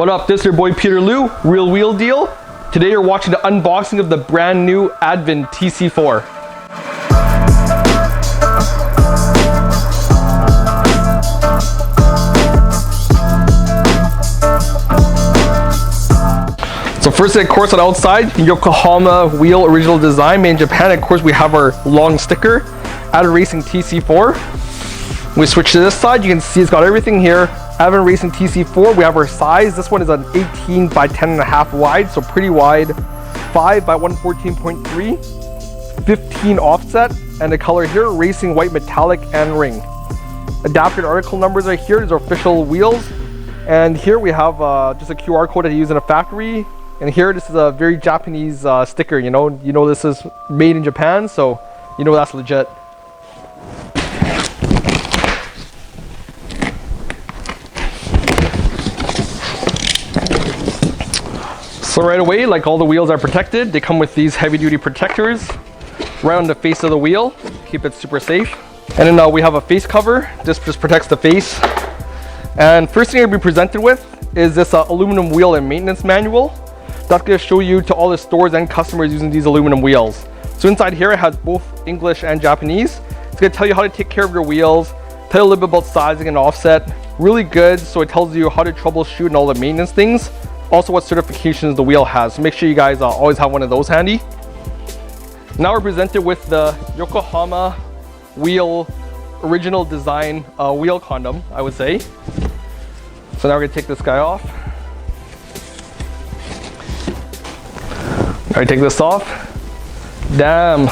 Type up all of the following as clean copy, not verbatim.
What up, this is your boy Peter Liu, Real Wheel Deal. Today you're watching the unboxing of the brand new ADVAN TC4. So first, of course, on the outside, Yokohama wheel original design, made in Japan. Of course, we have our long sticker, ADVAN Racing TC4. We switch to this side, you can see it's got everything here. ADVAN Racing TC4, we have our size. This one is an 18 by 10.5 wide, so pretty wide. 5 by 114.3, 15 offset, and the color here, racing white metallic and ring. Adapted article numbers are here. These are official wheels. And here we have just a QR code that you use in a factory. And here, this is a very Japanese sticker. You know this is made in Japan, so you know that's legit. So right away, like all the wheels are protected, they come with these heavy duty protectors right on the face of the wheel, keep it super safe. And then we have a face cover. This just protects the face. And first thing you'll be presented with is this aluminum wheel and maintenance manual. That's going to show you to all the stores and customers using these aluminum wheels. So inside here it has both English and Japanese. It's going to tell you how to take care of your wheels, tell you a little bit about sizing and offset. Really good, so it tells you how to troubleshoot and all the maintenance things. Also what certifications the wheel has. So make sure you guys always have one of those handy. Now we're presented with the Yokohama wheel original design wheel condom, I would say. So now we're gonna take this guy off. All right, take this off. Damn,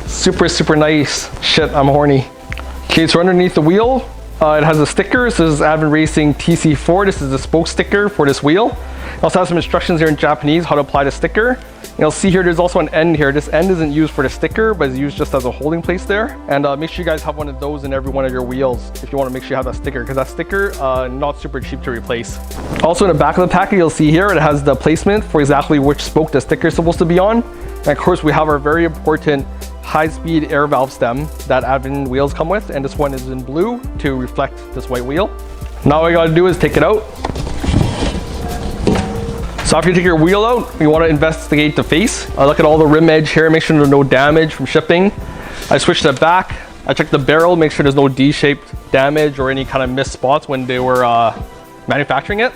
super nice. Shit, I'm horny. Okay, so underneath the wheel, it has a sticker. This is ADVAN Racing TC4. This is the spoke sticker for this wheel. It also has some instructions here in Japanese how to apply the sticker. You'll see here there's also an end here. This end isn't used for the sticker, but it's used just as a holding place there. And make sure you guys have one of those in every one of your wheels if you want to make sure you have that sticker, because that sticker not super cheap to replace. Also in the back of the packet, you'll see here it has the placement for exactly which spoke the sticker is supposed to be on. And of course we have our very important high-speed air valve stem that ADVAN wheels come with, and this one is in blue to reflect this white wheel. Now all you gotta do is take it out. So after you take your wheel out, you want to investigate the face. I look at all the rim edge here, make sure there's no damage from shipping. I switched it back. I checked the barrel, make sure there's no D-shaped damage or any kind of missed spots when they were manufacturing it.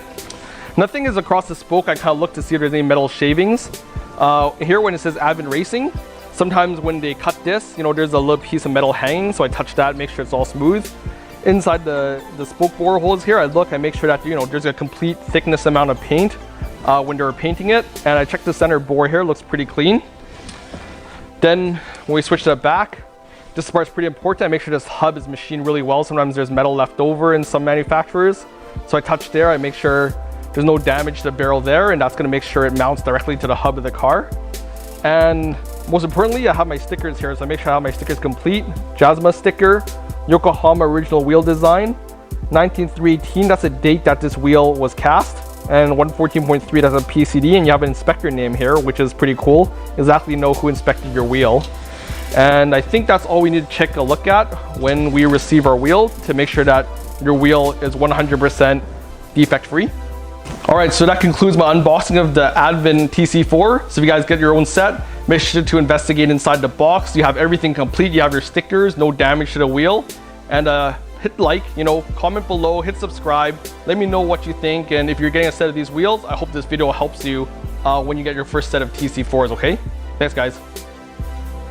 Nothing is across the spoke. I kind of look to see if there's any metal shavings. Here when it says ADVAN Racing, sometimes when they cut this, there's a little piece of metal hanging, so I touch that, make sure it's all smooth. Inside the spoke bore holes here, I make sure that there's a complete thickness amount of paint when they were painting it. And I checked the center bore here, looks pretty clean. Then when we switch to the back, this part's pretty important. I make sure this hub is machined really well. Sometimes there's metal left over in some manufacturers. So I touch there, I make sure there's no damage to the barrel there, and that's gonna make sure it mounts directly to the hub of the car. And most importantly, I have my stickers here, so I make sure I have my stickers complete. Jasma sticker, Yokohama original wheel design, 19318, that's the date that this wheel was cast. And 114.3, that's a PCD, and you have an inspector name here, which is pretty cool. Exactly know who inspected your wheel. And I think that's all we need to check a look at when we receive our wheel to make sure that your wheel is 100% defect free. All right, so that concludes my unboxing of the ADVAN TC4. So if you guys get your own set, make sure to investigate inside the box. You have everything complete. You have your stickers, no damage to the wheel. And hit like, comment below, hit subscribe. Let me know what you think. And if you're getting a set of these wheels, I hope this video helps you when you get your first set of TC4s, okay? Thanks, guys.